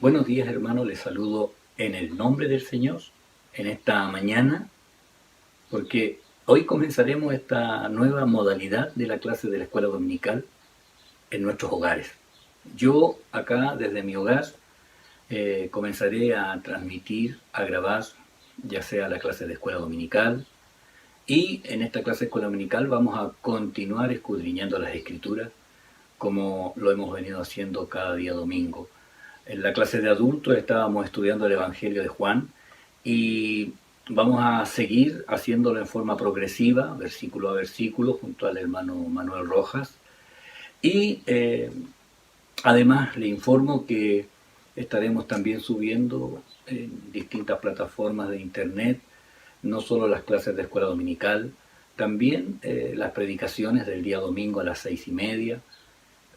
Buenos días, hermanos, les saludo en el nombre del Señor en esta mañana, porque hoy comenzaremos esta nueva modalidad de la clase de la escuela dominical en nuestros hogares. Yo acá desde mi hogar comenzaré a transmitir, a grabar, ya sea la clase de escuela dominical, y en esta clase de escuela dominical vamos a continuar escudriñando las escrituras como lo hemos venido haciendo cada día domingo. En la clase de adultos estábamos estudiando el Evangelio de Juan y vamos a seguir haciéndolo en forma progresiva, versículo a versículo, junto al hermano Manuel Rojas. Y además le informo que estaremos también subiendo en distintas plataformas de internet, no solo las clases de escuela dominical, también las predicaciones del día domingo a las 6:30,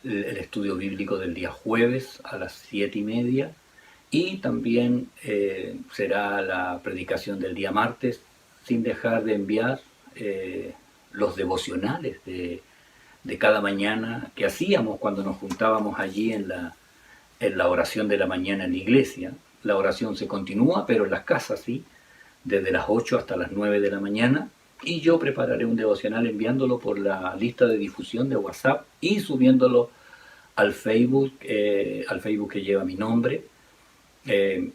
el estudio bíblico del día jueves a las 7:30 y también será la predicación del día martes, sin dejar de enviar los devocionales de cada mañana que hacíamos cuando nos juntábamos allí en la oración de la mañana en la iglesia. La oración se continúa, pero en las casas sí, desde las 8 hasta las 9 de la mañana. Y yo prepararé un devocional enviándolo por la lista de difusión de WhatsApp y subiéndolo al Facebook que lleva mi nombre.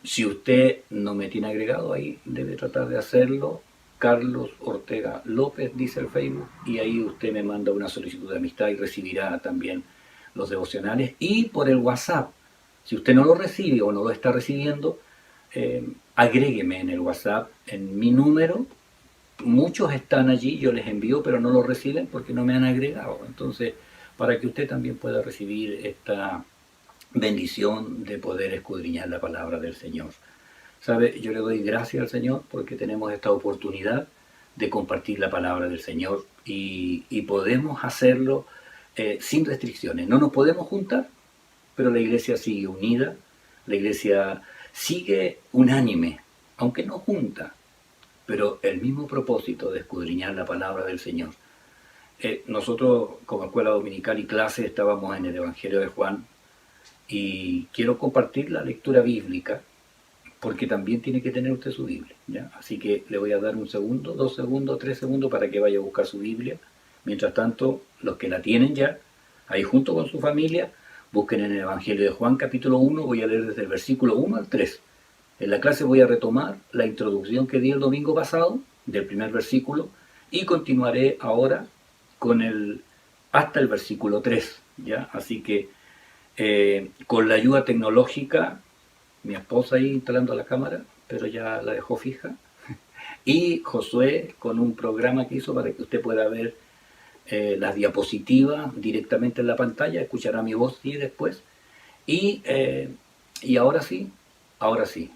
Si usted no me tiene agregado, ahí debe tratar de hacerlo. Carlos Ortega López dice el Facebook, y ahí usted me manda una solicitud de amistad y recibirá también los devocionales. Y por el WhatsApp, si usted no lo recibe o no lo está recibiendo, agrégueme en el WhatsApp, en mi número. Muchos están allí, yo les envío, pero no lo reciben porque no me han agregado. Entonces, para que usted también pueda recibir esta bendición de poder escudriñar la palabra del Señor. ¿Sabe? Yo le doy gracias al Señor porque tenemos esta oportunidad de compartir la palabra del Señor y podemos hacerlo sin restricciones. No nos podemos juntar, pero la iglesia sigue unida, la iglesia sigue unánime, aunque no junta, pero el mismo propósito de escudriñar la palabra del Señor. Nosotros como escuela dominical y clase estábamos en el Evangelio de Juan y quiero compartir la lectura bíblica porque también tiene que tener usted su Biblia, ¿ya? Así que le voy a dar 1 segundo, 2 segundos, 3 segundos para que vaya a buscar su Biblia. Mientras tanto, los que la tienen ya, ahí junto con su familia, busquen en el Evangelio de Juan capítulo 1, voy a leer desde el versículo 1 al 3. En la clase voy a retomar la introducción que di el domingo pasado, del primer versículo, y continuaré ahora con hasta el versículo 3, ¿ya? Así que con la ayuda tecnológica, mi esposa ahí instalando la cámara, pero ya la dejó fija, y Josué con un programa que hizo para que usted pueda ver las diapositivas directamente en la pantalla, escuchará mi voz sí después, y ahora sí,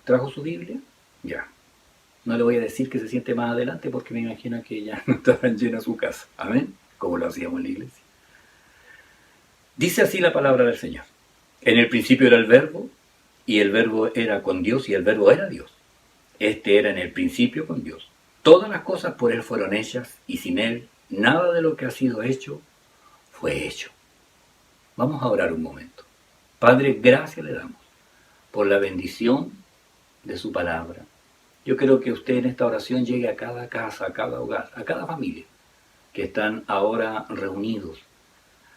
¿trajo su Biblia? Ya. No le voy a decir que se siente más adelante porque me imagino que ya no estarán llena su casa. Amén, como lo hacíamos en la iglesia. Dice así la palabra del Señor. En el principio era el Verbo, y el Verbo era con Dios, y el Verbo era Dios. Este era en el principio con Dios. Todas las cosas por Él fueron hechas, y sin Él nada de lo que ha sido hecho fue hecho. Vamos a orar un momento. Padre, gracias le damos por la bendición de su palabra. Yo quiero que usted en esta oración llegue a cada casa, a cada hogar, a cada familia que están ahora reunidos.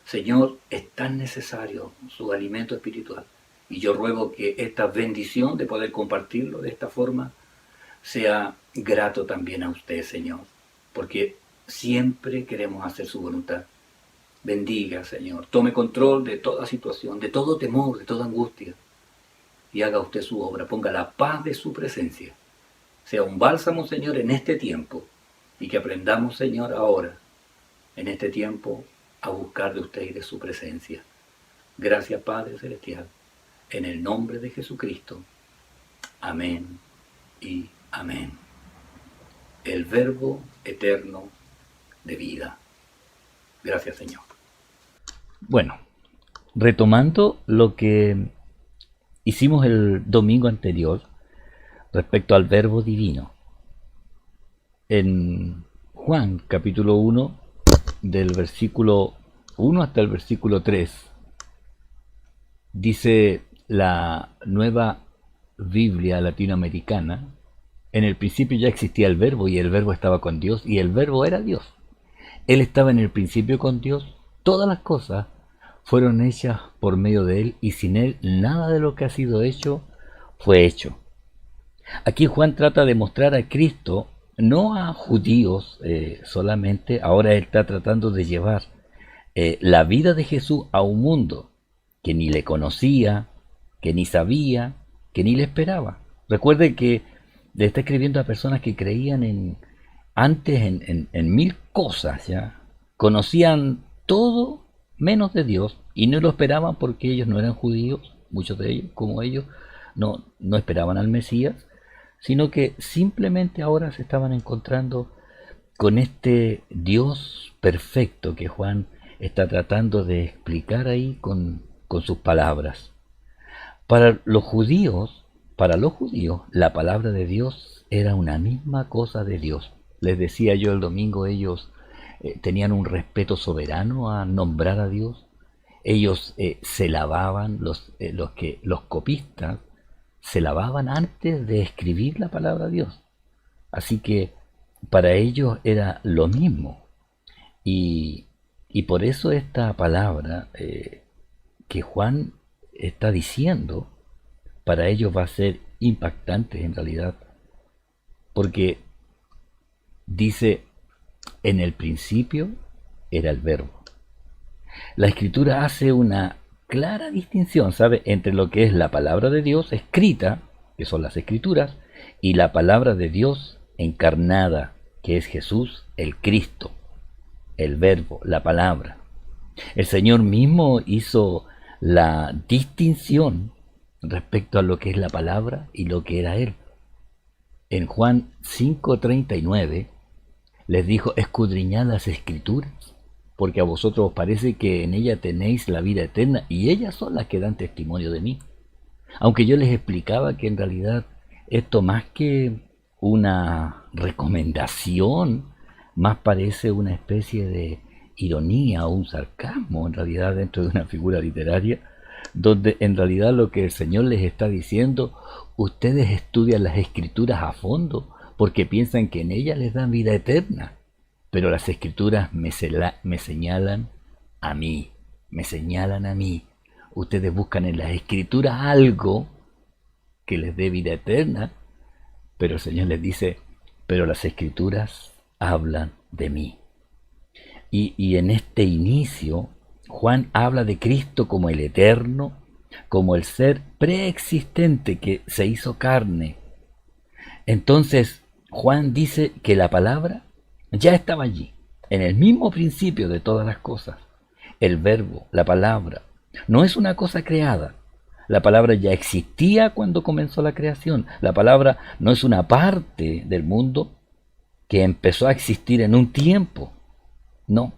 Señor, es tan necesario su alimento espiritual. Y yo ruego que esta bendición de poder compartirlo de esta forma sea grato también a usted, Señor. Porque siempre queremos hacer su voluntad. Bendiga, Señor. Tome control de toda situación, de todo temor, de toda angustia. Y haga usted su obra. Ponga la paz de su presencia. Sea un bálsamo, Señor, en este tiempo. Y que aprendamos, Señor, ahora, en este tiempo, a buscar de usted y de su presencia. Gracias, Padre Celestial. En el nombre de Jesucristo. Amén y amén. El Verbo eterno de vida. Gracias, Señor. Bueno, retomando lo que hicimos el domingo anterior respecto al Verbo divino. En Juan capítulo 1, del versículo 1 hasta el versículo 3, dice la nueva Biblia latinoamericana, en el principio ya existía el verbo y el verbo estaba con Dios y el verbo era Dios. Él estaba en el principio con Dios. Todas las cosas fueron hechas por medio de Él y sin Él nada de lo que ha sido hecho fue hecho. Aquí Juan trata de mostrar a Cristo no a judíos solamente, ahora él está tratando de llevar la vida de Jesús a un mundo que ni le conocía, que ni sabía, que ni le esperaba. Recuerde que le está escribiendo a personas que creían antes en mil cosas, ya conocían todo menos de Dios y no lo esperaban porque ellos no eran judíos, muchos de ellos, como ellos, no esperaban al Mesías, sino que simplemente ahora se estaban encontrando con este Dios perfecto que Juan está tratando de explicar ahí con sus palabras. Para los judíos, la palabra de Dios era una misma cosa de Dios. Les decía yo el domingo, ellos tenían un respeto soberano a nombrar a Dios. Ellos se lavaban, los copistas se lavaban antes de escribir la palabra de Dios. Así que para ellos era lo mismo. Y, y por eso esta palabra que Juan está diciendo, para ellos va a ser impactante en realidad. Porque dice, en el principio era el verbo. La escritura hace una clara distinción, ¿sabe?, entre lo que es la palabra de Dios escrita, que son las escrituras, y la palabra de Dios encarnada, que es Jesús, el Cristo, el verbo, la palabra. El Señor mismo hizo la distinción respecto a lo que es la palabra y lo que era Él. En Juan 5:39 les dijo, escudriñad las escrituras, porque a vosotros os parece que en ella tenéis la vida eterna, y ellas son las que dan testimonio de mí. Aunque yo les explicaba que en realidad esto más que una recomendación, más parece una especie de ironía o un sarcasmo en realidad dentro de una figura literaria, donde en realidad lo que el Señor les está diciendo, ustedes estudian las escrituras a fondo porque piensan que en ellas les dan vida eterna, pero las escrituras me señalan a mí, me señalan a mí. Ustedes buscan en las escrituras algo que les dé vida eterna, pero el Señor les dice, pero las escrituras hablan de mí. Y en este inicio, Juan habla de Cristo como el eterno, como el ser preexistente que se hizo carne. Entonces, Juan dice que la palabra ya estaba allí, en el mismo principio de todas las cosas. El verbo, la palabra, no es una cosa creada. La palabra ya existía cuando comenzó la creación. La palabra no es una parte del mundo que empezó a existir en un tiempo. No,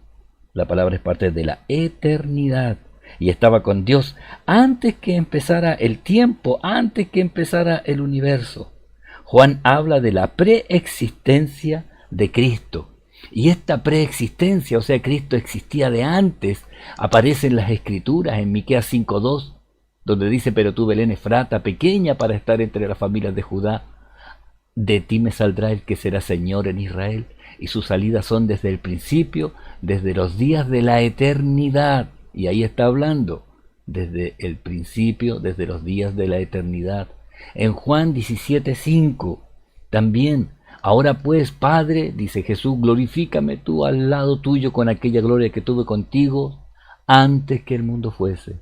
la palabra es parte de la eternidad y estaba con Dios antes que empezara el tiempo, antes que empezara el universo. Juan habla de la preexistencia de Cristo. Y esta preexistencia, o sea, Cristo existía de antes, aparece en las Escrituras, en Miqueas 5:2, donde dice, pero tú, Belén Efrata, pequeña para estar entre las familias de Judá, de ti me saldrá el que será Señor en Israel, y sus salidas son desde el principio, desde los días de la eternidad. Y ahí está hablando, desde el principio, desde los días de la eternidad. En Juan 17:5, también, ahora pues, Padre, dice Jesús, glorifícame tú al lado tuyo con aquella gloria que tuve contigo antes que el mundo fuese.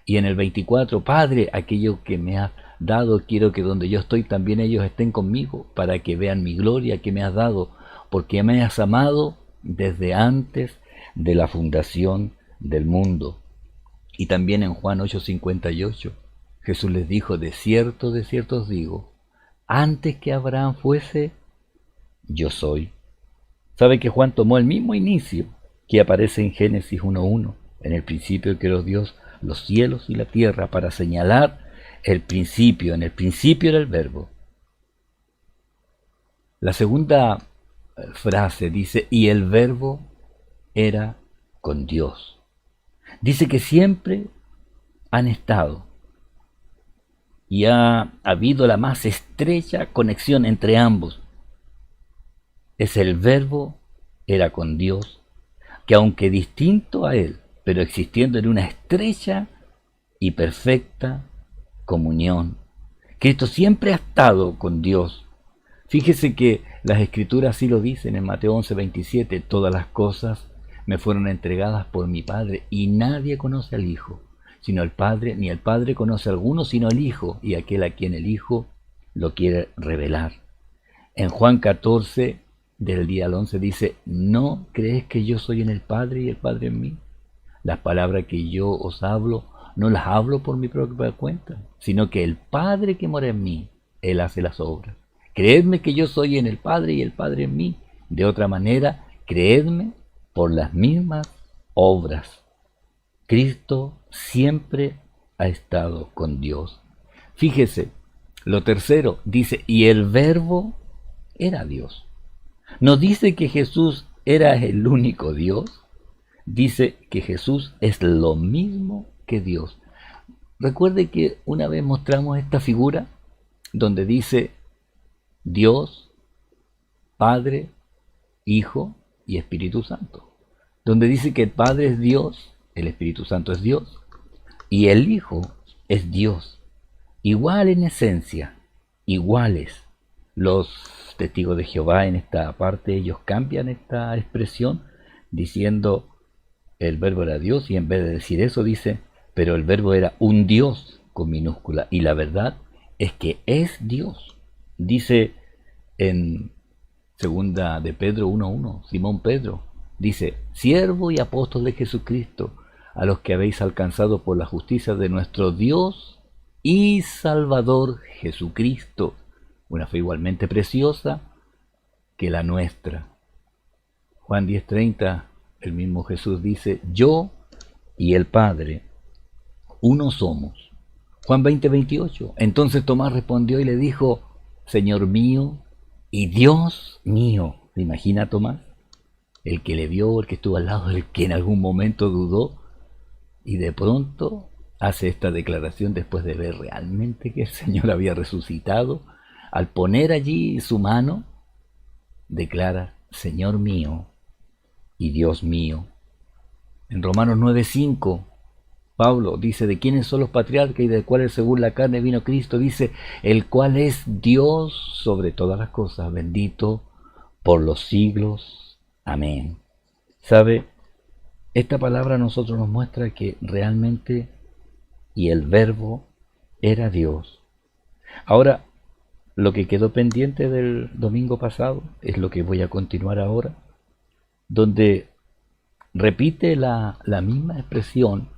Y en el 24, Padre, aquello que me has dado, quiero que donde yo estoy también ellos estén conmigo, para que vean mi gloria que me has dado, porque me has amado desde antes de la fundación del mundo. Y también en Juan 8:58, Jesús les dijo, de cierto os digo, antes que Abraham fuese, yo soy. ¿Sabe que Juan tomó el mismo inicio que aparece en Génesis 1:1? En el principio creó Dios los cielos y la tierra, para señalar el principio. En el principio era el verbo. La segunda frase dice, y el verbo era con Dios. Dice que siempre han estado. y ha habido la más estrecha conexión entre ambos. Es el Verbo, era con Dios, que aunque distinto a Él, pero existiendo en una estrecha y perfecta comunión. Cristo siempre ha estado con Dios. Fíjese que las Escrituras sí lo dicen en Mateo 11:27, todas las cosas me fueron entregadas por mi Padre, y nadie conoce al Hijo, sino el Padre, ni el Padre conoce a alguno, sino el Hijo, y aquel a quien el Hijo lo quiere revelar. En Juan 14, del día al 11, dice, ¿no crees que yo soy en el Padre y el Padre en mí? Las palabras que yo os hablo, no las hablo por mi propia cuenta, sino que el Padre que mora en mí, Él hace las obras. Creedme que yo soy en el Padre y el Padre en mí. De otra manera, creedme por las mismas obras. Cristo siempre ha estado con Dios. Fíjese, lo tercero dice, y el Verbo era Dios. No dice que Jesús era el único Dios, dice que Jesús es lo mismo que Dios. Recuerde que una vez mostramos esta figura donde dice Dios, Padre, Hijo y Espíritu Santo. Donde dice que el Padre es Dios, el Espíritu Santo es Dios y el Hijo es Dios. Igual en esencia, iguales. Los testigos de Jehová en esta parte, ellos cambian esta expresión diciendo el verbo era Dios y en vez de decir eso dice, pero el verbo era un Dios con minúscula y la verdad es que es Dios. Dice en segunda de Pedro 1:1, Simón Pedro dice, siervo y apóstol de Jesucristo, a los que habéis alcanzado por la justicia de nuestro Dios y Salvador Jesucristo, una fe igualmente preciosa que la nuestra. Juan 10:30, el mismo Jesús dice, yo y el Padre, uno somos. Juan 20:28, entonces Tomás respondió y le dijo, Señor mío y Dios mío. ¿Se imagina Tomás? El que le vio, el que estuvo al lado, el que en algún momento dudó y de pronto hace esta declaración después de ver realmente que el Señor había resucitado. Al poner allí su mano, declara, Señor mío y Dios mío. En Romanos 9:5, Pablo dice, ¿de quiénes son los patriarcas y de cuáles según la carne vino Cristo? Dice, el cual es Dios sobre todas las cosas, bendito por los siglos. Amén. ¿Sabe? Esta palabra a nosotros nos muestra que realmente y el verbo era Dios. Ahora, lo que quedó pendiente del domingo pasado es lo que voy a continuar ahora, donde repite la misma expresión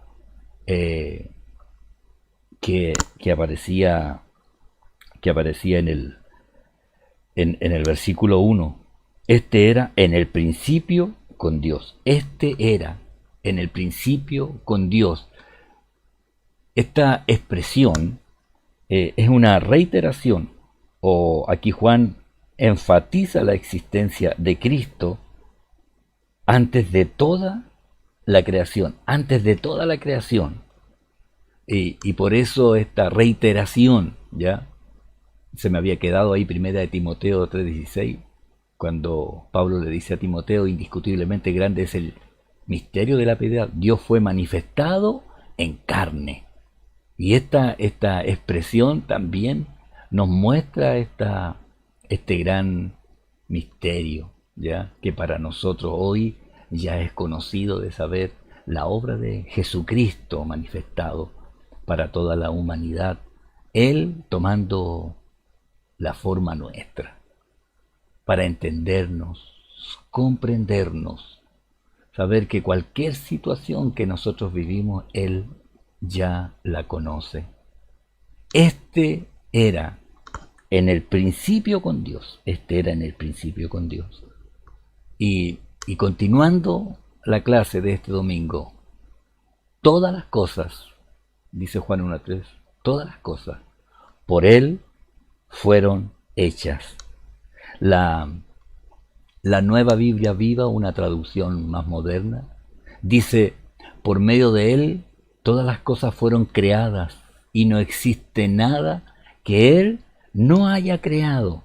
que aparecía en el versículo 1. Este era en el principio con Dios. Este era en el principio con Dios. Esta expresión es una reiteración, o aquí Juan enfatiza la existencia de Cristo antes de toda la creación, antes de toda la creación. Y por eso esta reiteración, ¿ya? Se me había quedado ahí primera de Timoteo 3:16, cuando Pablo le dice a Timoteo, indiscutiblemente grande es el misterio de la piedad, Dios fue manifestado en carne. Y esta expresión también nos muestra este gran misterio, ¿ya? Que para nosotros hoy ya es conocido de saber la obra de Jesucristo manifestado para toda la humanidad, Él tomando la forma nuestra, para entendernos, comprendernos, saber que cualquier situación que nosotros vivimos, Él ya la conoce. Este era en el principio con Dios, este era en el principio con Dios. Y continuando la clase de este domingo, todas las cosas, dice Juan 1:3, todas las cosas por Él fueron hechas. La Nueva Biblia Viva, una traducción más moderna, dice, por medio de Él todas las cosas fueron creadas, y no existe nada que Él no haya creado.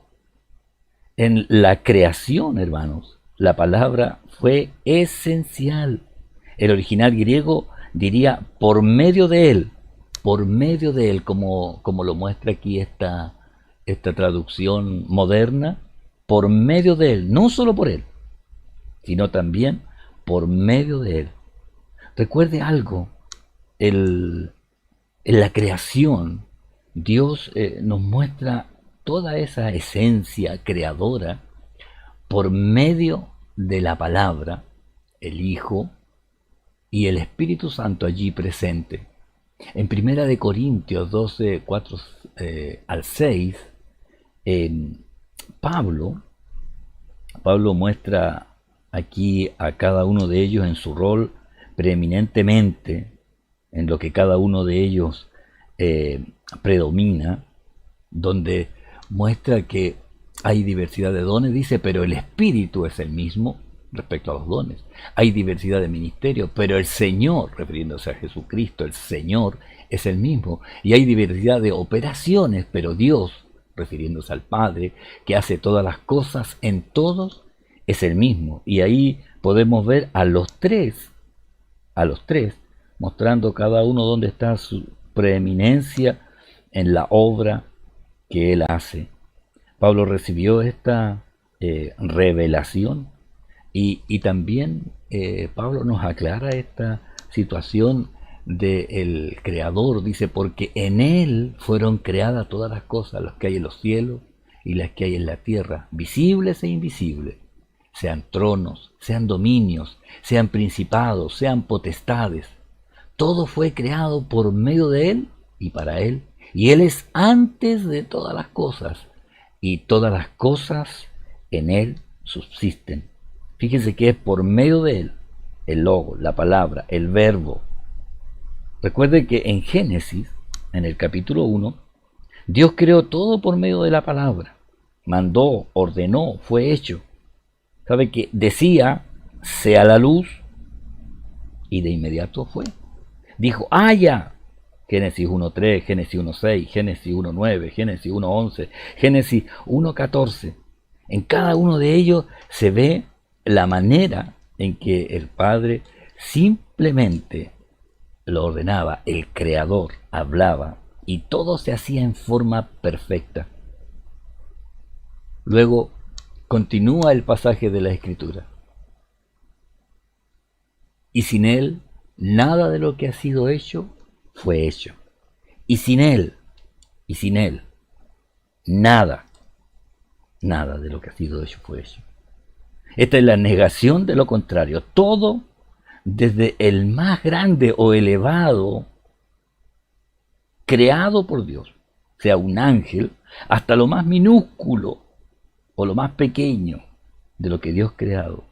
En la creación, hermanos, la palabra fue esencial. El original griego diría por medio de Él, como lo muestra aquí esta traducción moderna, por medio de Él, no solo por Él, sino también por medio de Él. Recuerde algo, en la creación, Dios nos muestra toda esa esencia creadora por medio de la palabra, el Hijo y el Espíritu Santo allí presente. En Primera de Corintios 12, 4 al 6, Pablo muestra aquí a cada uno de ellos en su rol preeminentemente, en lo que cada uno de ellos predomina, donde muestra que hay diversidad de dones, dice, pero el Espíritu es el mismo respecto a los dones. Hay diversidad de ministerios, pero el Señor, refiriéndose a Jesucristo, el Señor es el mismo. Y hay diversidad de operaciones, pero Dios, refiriéndose al Padre, que hace todas las cosas en todos, es el mismo. Y ahí podemos ver a los tres, mostrando cada uno dónde está su preeminencia en la obra que Él hace. Pablo recibió esta revelación y también Pablo nos aclara esta situación del Creador. Dice, porque en Él fueron creadas todas las cosas, las que hay en los cielos y las que hay en la tierra, visibles e invisibles, sean tronos, sean dominios, sean principados, sean potestades. Todo fue creado por medio de Él y para Él. Y Él es antes de todas las cosas, y todas las cosas en Él subsisten. Fíjense que es por medio de Él, el logo, la palabra, el verbo. Recuerde que en Génesis, en el capítulo 1, Dios creó todo por medio de la palabra. Mandó, ordenó, fue hecho. ¿Sabe que decía, sea la luz? Y de inmediato fue. Dijo, haya. Génesis 1.3, Génesis 1.6, Génesis 1.9, Génesis 1.11, Génesis 1.14. En cada uno de ellos se ve la manera en que el Padre simplemente lo ordenaba, el Creador hablaba y todo se hacía en forma perfecta. Luego continúa el pasaje de la Escritura. Y sin Él, nada de lo que ha sido hecho fue hecho. Y sin Él, nada de lo que ha sido hecho fue hecho. Esta es la negación de lo contrario. Todo, desde el más grande o elevado, creado por Dios, sea un ángel, hasta lo más minúsculo o lo más pequeño de lo que Dios ha creado,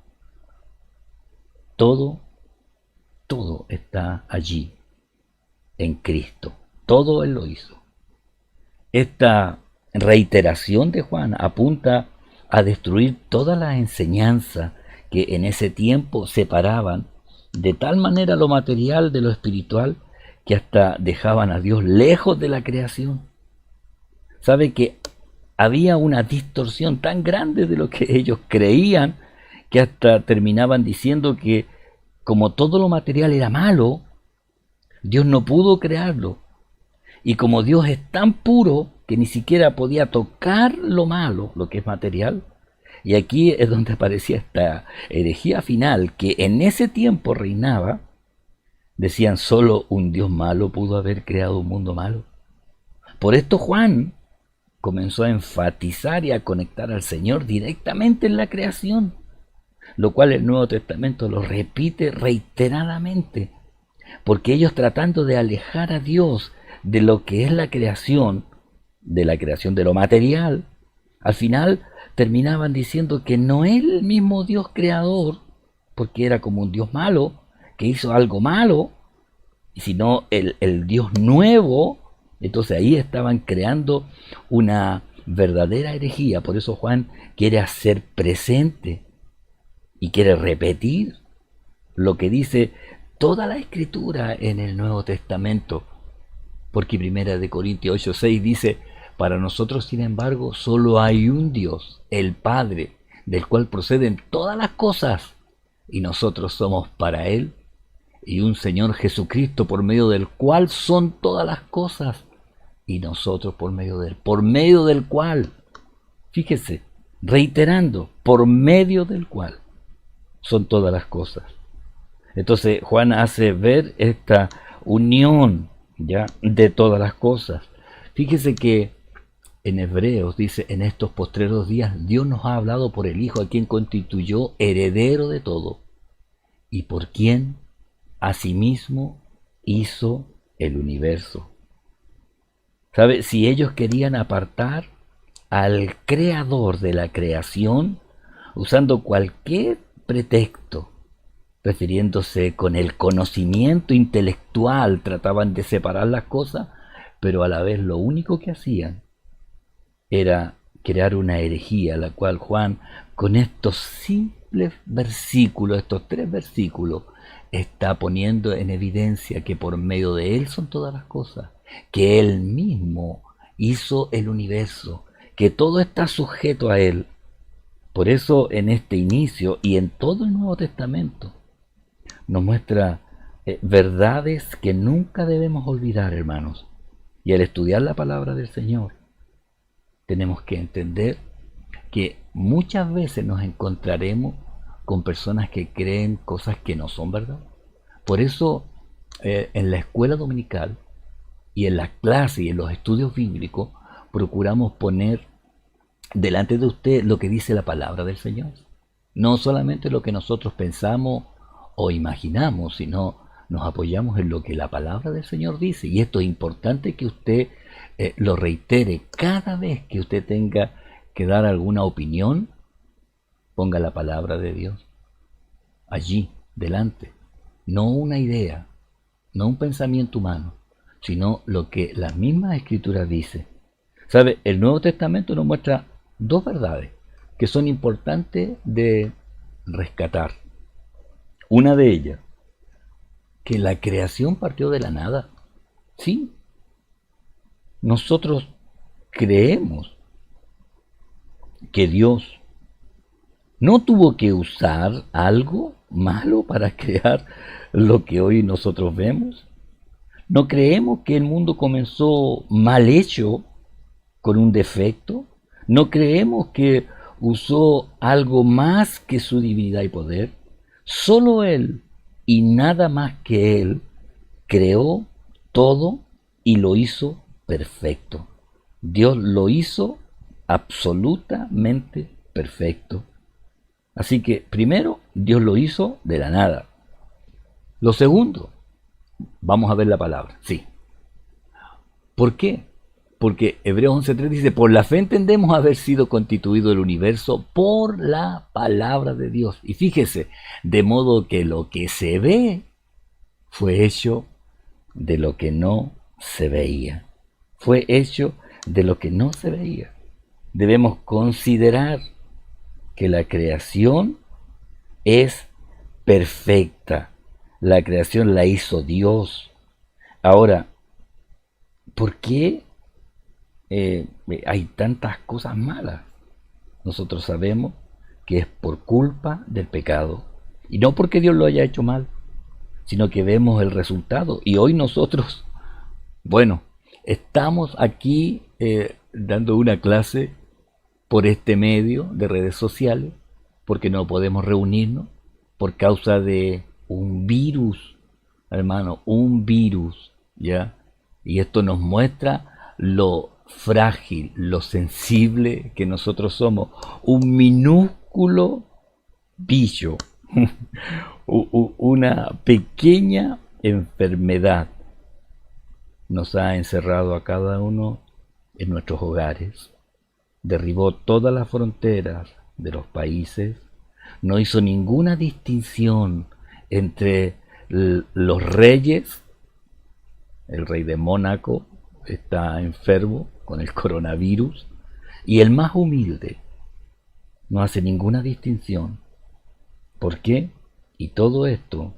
todo está allí en Cristo. Todo Él lo hizo. Esta reiteración de Juan apunta a destruir todas las enseñanzas que en ese tiempo separaban de tal manera lo material de lo espiritual que hasta dejaban a Dios lejos de la creación. Sabe que había una distorsión tan grande de lo que ellos creían que hasta terminaban diciendo que como todo lo material era malo, Dios no pudo crearlo. Y como Dios es tan puro que ni siquiera podía tocar lo malo, lo que es material. Y aquí es donde aparecía esta herejía final que en ese tiempo reinaba. Decían, solo un Dios malo pudo haber creado un mundo malo. Por esto Juan comenzó a enfatizar y a conectar al Señor directamente en la creación, lo cual el Nuevo Testamento lo repite reiteradamente, porque ellos, tratando de alejar a Dios de lo que es la creación de lo material, al final terminaban diciendo que no es el mismo Dios creador, porque era como un Dios malo, que hizo algo malo, sino el Dios nuevo. Entonces ahí estaban creando una verdadera herejía. Por eso Juan quiere hacer presente y quiere repetir lo que dice toda la Escritura en el Nuevo Testamento, Porque Primera de Corintios 8:6 dice, para nosotros, sin embargo, solo hay un Dios, el Padre, del cual proceden todas las cosas, y nosotros somos para Él, y un Señor Jesucristo, por medio del cual son todas las cosas, y nosotros por medio de Él, por medio del cual, fíjese, reiterando, por medio del cual son todas las cosas. Entonces Juan hace ver esta unión ya de todas las cosas. Fíjese que en Hebreos dice, en estos postreros días Dios nos ha hablado por el Hijo, a quien constituyó heredero de todo, y por quien asimismo hizo el universo. ¿Sabe? Si ellos querían apartar al creador de la creación, usando cualquier pretexto, refiriéndose con el conocimiento intelectual, trataban de separar las cosas, pero a la vez lo único que hacían era crear una herejía, la cual Juan, con estos simples versículos, estos 3 versículos, está poniendo en evidencia que por medio de Él son todas las cosas, que Él mismo hizo el universo, que todo está sujeto a Él. Por eso en este inicio y en todo el Nuevo Testamento nos muestra verdades que nunca debemos olvidar, hermanos. Y al estudiar la palabra del Señor, tenemos que entender que muchas veces nos encontraremos con personas que creen cosas que no son verdad. Por eso en la escuela dominical y en la clase y en los estudios bíblicos procuramos poner delante de usted lo que dice la palabra del Señor. No solamente lo que nosotros pensamos o imaginamos, sino nos apoyamos en lo que la palabra del Señor dice. Y esto es importante que usted lo reitere cada vez que usted tenga que dar alguna opinión. Ponga la palabra de Dios allí, delante. No una idea, no un pensamiento humano, sino lo que la misma Escritura dice. ¿Sabe? El Nuevo Testamento nos muestra 2 verdades que son importantes de rescatar. Una de ellas, que la creación partió de la nada. Sí, nosotros creemos que Dios no tuvo que usar algo malo para crear lo que hoy nosotros vemos. No creemos que el mundo comenzó mal hecho, con un defecto. No creemos que usó algo más que su divinidad y poder. Solo Él y nada más que Él creó todo y lo hizo perfecto. Dios lo hizo absolutamente perfecto. Así que primero, Dios lo hizo de la nada. Lo segundo, vamos a ver la palabra, sí. ¿Por qué? Porque Hebreos 11:3 dice, por la fe entendemos haber sido constituido el universo por la palabra de Dios. Y fíjese, de modo que lo que se ve fue hecho de lo que no se veía. Fue hecho de lo que no se veía. Debemos considerar que la creación es perfecta. La creación la hizo Dios. Ahora, ¿por qué hay tantas cosas malas? Nosotros sabemos que es por culpa del pecado. Y no porque Dios lo haya hecho mal, sino que vemos el resultado. Y hoy nosotros, bueno, estamos aquí dando una clase por este medio de redes sociales, porque no podemos reunirnos por causa de un virus, hermano, un virus, ¿ya? Y esto nos muestra lo frágil, lo sensible que nosotros somos. Un minúsculo bicho, una pequeña enfermedad nos ha encerrado a cada uno en nuestros hogares. Derribó todas las fronteras de los países, no hizo ninguna distinción entre los reyes. El rey de Mónaco está enfermo con el coronavirus y el más humilde no hace ninguna distinción. ¿Por qué? Y todo esto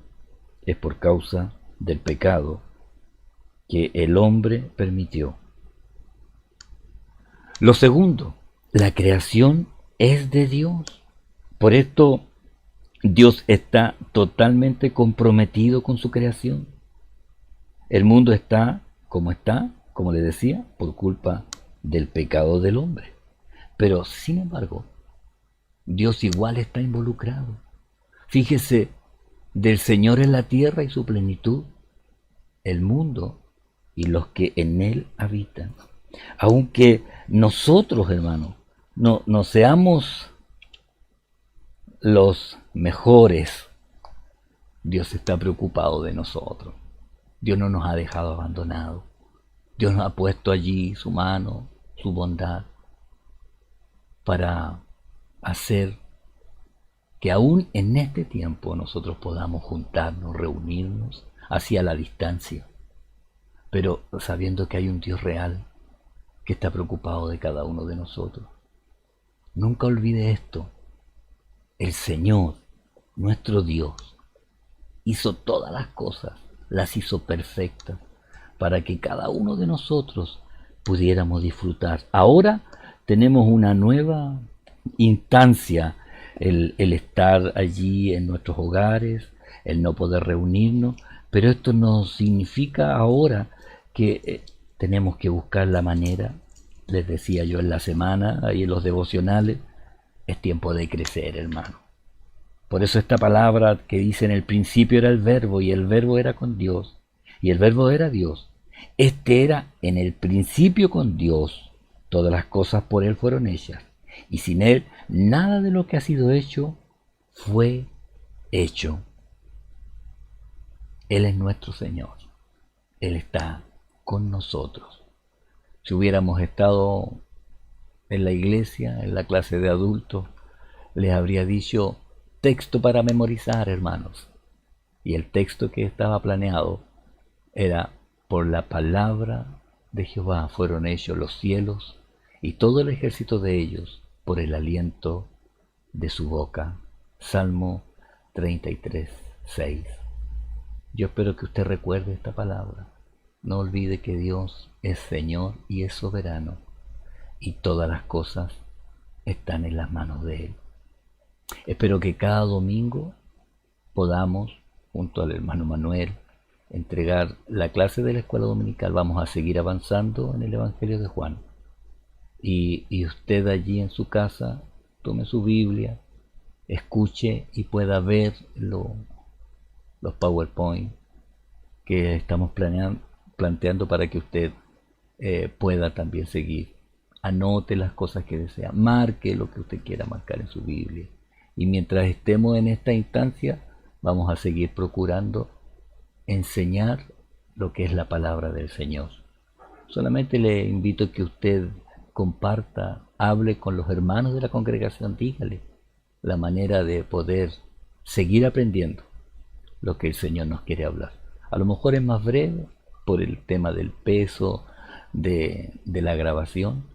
es por causa del pecado que el hombre permitió. Lo segundo, la creación es de Dios. Por esto Dios está totalmente comprometido con su creación. El mundo está, como le decía, por culpa del pecado del hombre. Pero, sin embargo, Dios igual está involucrado. Fíjese, del Señor es la tierra y su plenitud, el mundo y los que en él habitan. Aunque nosotros, hermanos, no seamos los mejores, Dios está preocupado de nosotros. Dios no nos ha dejado abandonados. Dios nos ha puesto allí su mano, su bondad, para hacer que aún en este tiempo nosotros podamos juntarnos, reunirnos, así a la distancia, pero sabiendo que hay un Dios real que está preocupado de cada uno de nosotros. Nunca olvide esto. El Señor, nuestro Dios, hizo todas las cosas, las hizo perfectas, para que cada uno de nosotros pudiéramos disfrutar. Ahora tenemos una nueva instancia, el estar allí en nuestros hogares, el no poder reunirnos, pero esto no significa ahora que tenemos que buscar la manera, les decía yo en la semana, ahí en los devocionales, es tiempo de crecer, hermano. Por eso esta palabra que dice en el principio era el verbo, y el verbo era con Dios, y el verbo era Dios. Este era en el principio con Dios. Todas las cosas por Él fueron hechas, y sin Él nada de lo que ha sido hecho fue hecho. Él es nuestro Señor. Él está con nosotros. Si hubiéramos estado en la iglesia, en la clase de adultos, les habría dicho texto para memorizar, hermanos. Y el texto que estaba planeado era: por la palabra de Jehová fueron hechos los cielos y todo el ejército de ellos por el aliento de su boca. Salmo 33, 6. Yo espero que usted recuerde esta palabra. No olvide que Dios es Señor y es soberano, y todas las cosas están en las manos de Él. Espero que cada domingo podamos, junto al hermano Manuel, entregar la clase de la escuela dominical. Vamos a seguir avanzando en el Evangelio de Juan. Y usted allí en su casa, tome su Biblia, escuche y pueda ver los PowerPoint que estamos planteando para que usted pueda también seguir. Anote las cosas que desea, marque lo que usted quiera marcar en su Biblia. Y mientras estemos en esta instancia, vamos a seguir procurando enseñar lo que es la palabra del Señor. Solamente le invito a que usted comparta, hable con los hermanos de la congregación, dígale la manera de poder seguir aprendiendo lo que el Señor nos quiere hablar. A lo mejor es más breve por el tema del peso de la grabación,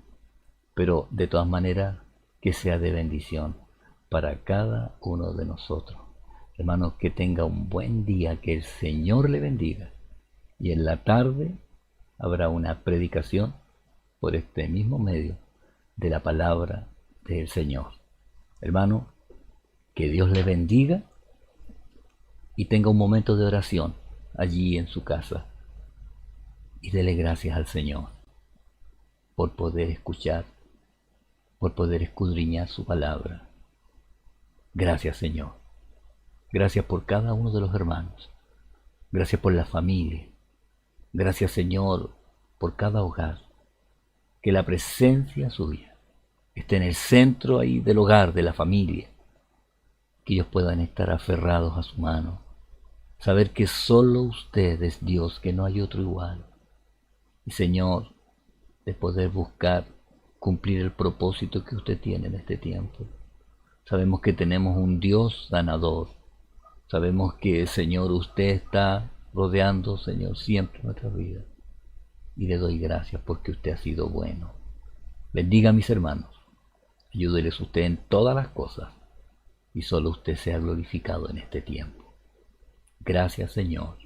pero de todas maneras que sea de bendición para cada uno de nosotros. Hermanos, que tenga un buen día, que el Señor le bendiga. Y en la tarde habrá una predicación por este mismo medio de la palabra del Señor. Hermano, que Dios le bendiga y tenga un momento de oración allí en su casa. Y dele gracias al Señor por poder escuchar, por poder escudriñar su palabra. Gracias, Señor. Gracias por cada uno de los hermanos. Gracias por la familia. Gracias, Señor, por cada hogar. Que la presencia suya esté en el centro ahí del hogar, de la familia. Que ellos puedan estar aferrados a su mano. Saber que solo usted es Dios, que no hay otro igual. Y, Señor, de poder buscar cumplir el propósito que usted tiene en este tiempo. Sabemos que tenemos un Dios sanador. Sabemos que, Señor, usted está rodeando, Señor, siempre nuestra vida. Y le doy gracias porque usted ha sido bueno. Bendiga a mis hermanos. Ayúdeles usted en todas las cosas. Y solo usted sea glorificado en este tiempo. Gracias, Señor.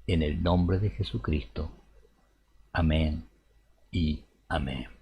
En el nombre de Jesucristo. Amén y amén.